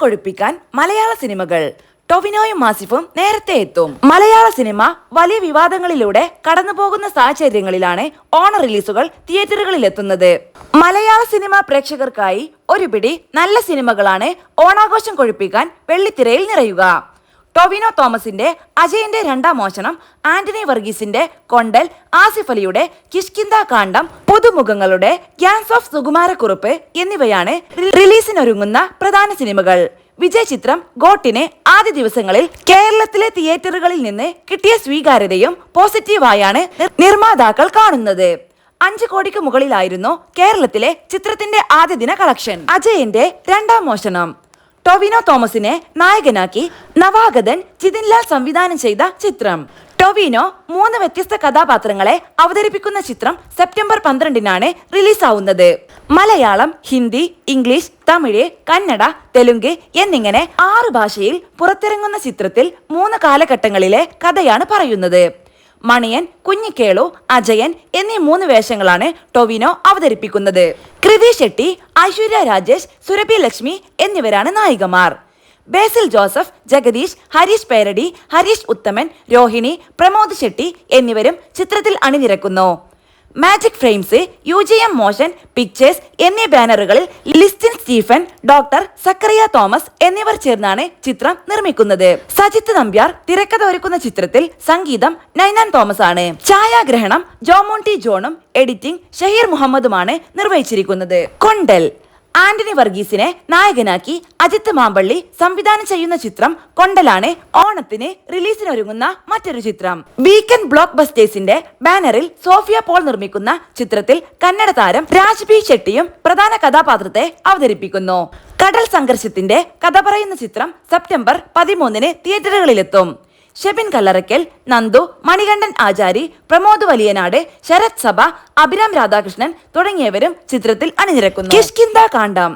കൊഴുപ്പിക്കാൻ മലയാള സിനിമകൾ. ടൊവിനോയും മാസിഫും നേരത്തെ എത്തും. മലയാള സിനിമ വലിയ വിവാദങ്ങളിലൂടെ കടന്നുപോകുന്ന സാഹചര്യങ്ങളിലാണ് ഓണ റിലീസുകൾ തിയേറ്ററുകളിൽ എത്തുന്നത്. മലയാള സിനിമ പ്രേക്ഷകർക്കായി ഒരു പിടി നല്ല സിനിമകളാണ് ഓണാഘോഷം കൊഴുപ്പിക്കാൻ വെള്ളിത്തിരയിൽ നിറയുക. ടൊവിനോ തോമസിന്റെ അജയന്റെ രണ്ടാം മോഷണം, ആന്റണി വർഗീസിന്റെ കൊണ്ടൽ, ആസിഫ് അലിയുടെ കിഷ്കിന്ധ കാണ്ഡം, പുതുമുഖങ്ങളുടെ ഗ്യാങ്സ് ഓഫ് സുകുമാരക്കുറുപ്പ് എന്നിവയാണ് റിലീസിനൊരുങ്ങുന്ന പ്രധാന സിനിമകൾ. വിജയ് ചിത്രം ഗോട്ടിന് ആദ്യ ദിവസങ്ങളിൽ കേരളത്തിലെ തിയേറ്ററുകളിൽ നിന്ന് കിട്ടിയ സ്വീകാര്യതയും പോസിറ്റീവായാണ് നിർമ്മാതാക്കൾ കാണുന്നത്. 5 കോടിക്ക് മുകളിലായിരുന്നു കേരളത്തിലെ ചിത്രത്തിന്റെ ആദ്യ ദിന കളക്ഷൻ. അജയന്റെ രണ്ടാം മോഷണം ടൊവിനോ തോമസിനെ നായകനാക്കി നവാഗതൻ ജിതിൻലാൽ സംവിധാനം ചെയ്ത ചിത്രം. ടൊവിനോ 3 വ്യത്യസ്ത കഥാപാത്രങ്ങളെ അവതരിപ്പിക്കുന്ന ചിത്രം സെപ്റ്റംബർ 12-നാണ് റിലീസാവുന്നത്. മലയാളം, ഹിന്ദി, ഇംഗ്ലീഷ്, തമിഴ്, കന്നഡ, തെലുങ്ക് എന്നിങ്ങനെ 6 ഭാഷയിൽ പുറത്തിറങ്ങുന്ന ചിത്രത്തിൽ 3 കാലഘട്ടങ്ങളിലെ കഥയാണ് പറയുന്നത്. മണിയൻ, കുഞ്ഞിക്കേളു, അജയൻ എന്നീ 3 വേഷങ്ങളാണ് ടൊവിനോ അവതരിപ്പിക്കുന്നത്. കൃതി ഷെട്ടി, ഐശ്വര്യ രാജേഷ്, സുരഭി ലക്ഷ്മി എന്നിവരാണ് നായികമാർ. ബേസിൽ ജോസഫ്, ജഗദീഷ്, ഹരീഷ് പേരടി, ഹരീഷ് ഉത്തമൻ, രോഹിണി, പ്രമോദ് ഷെട്ടി എന്നിവരും ചിത്രത്തിൽ അണിനിരക്കുന്നു. മാജിക് ഫ്രെയിംസ്, UGM മോഷൻ പിക്ചേഴ്സ് എന്നീ ബാനറുകളിൽ ലിസ്റ്റിൻ സ്റ്റീഫൻ, ഡോക്ടർ സക്കറിയ തോമസ് എന്നിവർ ചേർന്നാണ് ചിത്രം നിർമ്മിക്കുന്നത്. സജിത്ത് നമ്പ്യാർ തിരക്കഥ ഒരുക്കുന്ന ചിത്രത്തിൽ സംഗീതം നൈനാൻ തോമസ് ആണ്. ഛായാഗ്രഹണം ജോമോണ്ടി ജോണും എഡിറ്റിംഗ് ഷഹീർ മുഹമ്മദുമാണ് നിർവഹിച്ചിരിക്കുന്നത്. കൊണ്ടൽ ആന്റണി വർഗീസിനെ നായകനാക്കി അജിത്ത് മാമ്പള്ളി സംവിധാനം ചെയ്യുന്ന ചിത്രം കൊണ്ടലാണ് ഓണത്തിന് റിലീസിനൊരുങ്ങുന്ന മറ്റൊരു ചിത്രം. വീക്കെൻഡ് ബ്ലോക്ക് ബസ്റ്റേഴ്സിന്റെ ബാനറിൽ സോഫിയ പോൾ നിർമ്മിക്കുന്ന ചിത്രത്തിൽ കന്നഡ താരം രാജ്ബി ഷെട്ടിയും പ്രധാന കഥാപാത്രത്തെ അവതരിപ്പിക്കുന്നു. കടൽ സംഘർഷത്തിന്റെ കഥ പറയുന്ന ചിത്രം സെപ്റ്റംബർ 13-ന് തിയേറ്ററുകളിലെത്തും. ഷെബിൻ കല്ലറയ്ക്കൽ, നന്ദു, മണികണ്ഠൻ ആചാരി, പ്രമോദ് വലിയനാട്, ശരത് സഭ, അഭിരാം രാധാകൃഷ്ണൻ തുടങ്ങിയവരും ചിത്രത്തിൽ അണിനിരക്കുന്നു. കിഷ്കിന്ധ കാണ്ഡം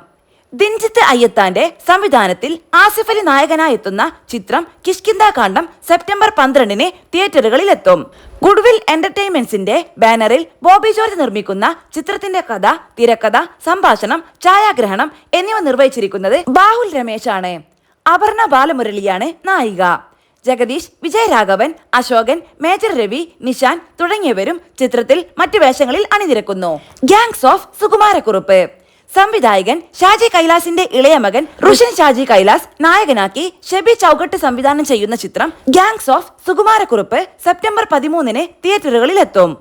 ദിൻജിത്ത് അയ്യത്താന്റെ സംവിധാനത്തിൽ ആസിഫ് അലി നായകനായി എത്തുന്ന ചിത്രം കിഷ്കിന്ധ കാണ്ഡം സെപ്റ്റംബർ 12-ന് തിയേറ്ററുകളിലെത്തും. ഗുഡ്വിൽ എന്റർടൈൻമെന്റ്സിന്റെ ബാനറിൽ ബോബി ജോർജ് നിർമ്മിക്കുന്ന ചിത്രത്തിന്റെ കഥ, തിരക്കഥ, സംഭാഷണം, ഛായാഗ്രഹണം എന്നിവ നിർവഹിച്ചിരിക്കുന്നത് ബാഹുൽ രമേശാണ്. അപർണ ബാലമുരളിയാണ് നായിക. ജഗദീഷ്, വിജയരാഘവൻ, അശോകൻ, മേജർ രവി, നിഷാൻ തുടങ്ങിയവരും ചിത്രത്തിൽ മറ്റു വേഷങ്ങളിൽ അണിനിരക്കുന്നു. ഗ്യാങ്സ് ഓഫ് സുകുമാരക്കുറുപ്പ് സംവിധായകൻ ഷാജി കൈലാസിന്റെ ഇളയ മകൻ റുഷൻ ഷാജി കൈലാസ് നായകനാക്കി ഷെബി ചൌഗട്ട് സംവിധാനം ചെയ്യുന്ന ചിത്രം ഗ്യാങ്സ് ഓഫ് സുകുമാരക്കുറുപ്പ് സെപ്റ്റംബർ 13-ന് തിയേറ്ററുകളിലെത്തും.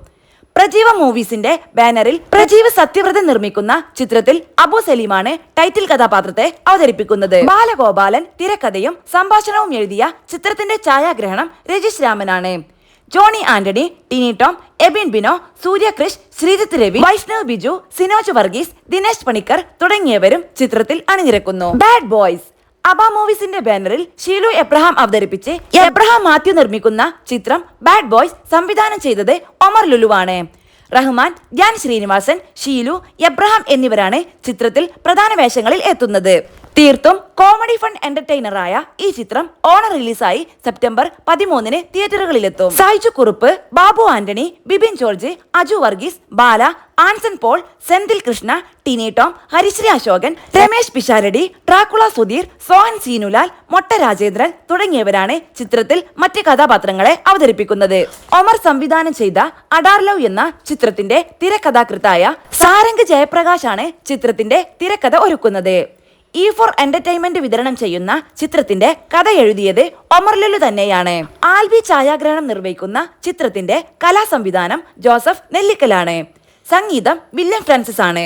പ്രജീവ മൂവീസിന്റെ ബാനറിൽ പ്രജീവ് സത്യവ്രതൻ നിർമ്മിക്കുന്ന ചിത്രത്തിൽ അബു സലീമാണ് ടൈറ്റിൽ കഥാപാത്രത്തെ അവതരിപ്പിക്കുന്നത്. ബാലഗോപാലൻ തിരക്കഥയും സംഭാഷണവും എഴുതിയ ചിത്രത്തിന്റെ ഛായാഗ്രഹണം രജീഷ് രാമനാണ്. ജോണി ആന്റണി, ടിനി ടോം, എബിൻ ബിനോ, സൂര്യ ക്രിഷ്, ശ്രീജിത്ത് രവി, വൈഷ്ണവ് ബിജു, സിനോജ് വർഗീസ്, ദിനേശ് പണിക്കർ തുടങ്ങിയവരും ചിത്രത്തിൽ അണിനിരക്കുന്നു. ബാഡ് ബോയ്സ് അബ മൂവീസിന്റെ ബാനറിൽ ഷീലു എബ്രഹാം അവതരിപ്പിച്ച് എബ്രഹാം മാത്യു നിർമ്മിക്കുന്ന ചിത്രം ബാഡ് ബോയ്സ് സംവിധാനം ചെയ്തത് ഒമർ ലുലുവാണ്. റഹ്മാൻ, ധ്യാൻ ശ്രീനിവാസൻ, ഷീലു, എബ്രഹാം എന്നിവരാണ് ചിത്രത്തിൽ പ്രധാന വേഷങ്ങളിൽ എത്തുന്നത്. തീർത്തും കോമഡി ഫൺ എന്റർടൈനറായ ഈ ചിത്രം ഓണ റിലീസായി സെപ്റ്റംബർ 13-ന് തിയേറ്ററുകളിലെത്തും. സായിജു കുറുപ്പ്, ബാബു ആന്റണി, ബിബിൻ ജോർജ്, അജു വർഗീസ്, ബാല, ആൻസൺ പോൾ, സെന്തിൽ കൃഷ്ണ, ടിനി ടോം, ഹരിശ്രീ അശോകൻ, രമേശ് പിഷാരടി, ട്രാക്കുള സുധീർ, സോഹൻ സീനുലാൽ, മൊട്ട രാജേന്ദ്രൻ തുടങ്ങിയവരാണ് ചിത്രത്തിൽ മറ്റ് കഥാപാത്രങ്ങളെ അവതരിപ്പിക്കുന്നത്. ഒമർ സംവിധാനം ചെയ്ത അഡാർ ലവ് എന്ന ചിത്രത്തിന്റെ തിരക്കഥാകൃത്തായ സാരംഗ് ജയപ്രകാശാണ് ചിത്രത്തിന്റെ തിരക്കഥ ഒരുക്കുന്നത്. E4 എന്റർടൈൻമെന്റ് വിതരണം ചെയ്യുന്ന ചിത്രത്തിന്റെ കഥ എഴുതിയത് ഒമർ ലുലു തന്നെയാണ്. ആൽബി ഛായാഗ്രഹണം നിർവഹിക്കുന്ന ചിത്രത്തിന്റെ കലാസംവിധാനം ജോസഫ് നെല്ലിക്കലാണ്. സംഗീതം വില്യം ഫ്രാൻസിസ് ആണ്.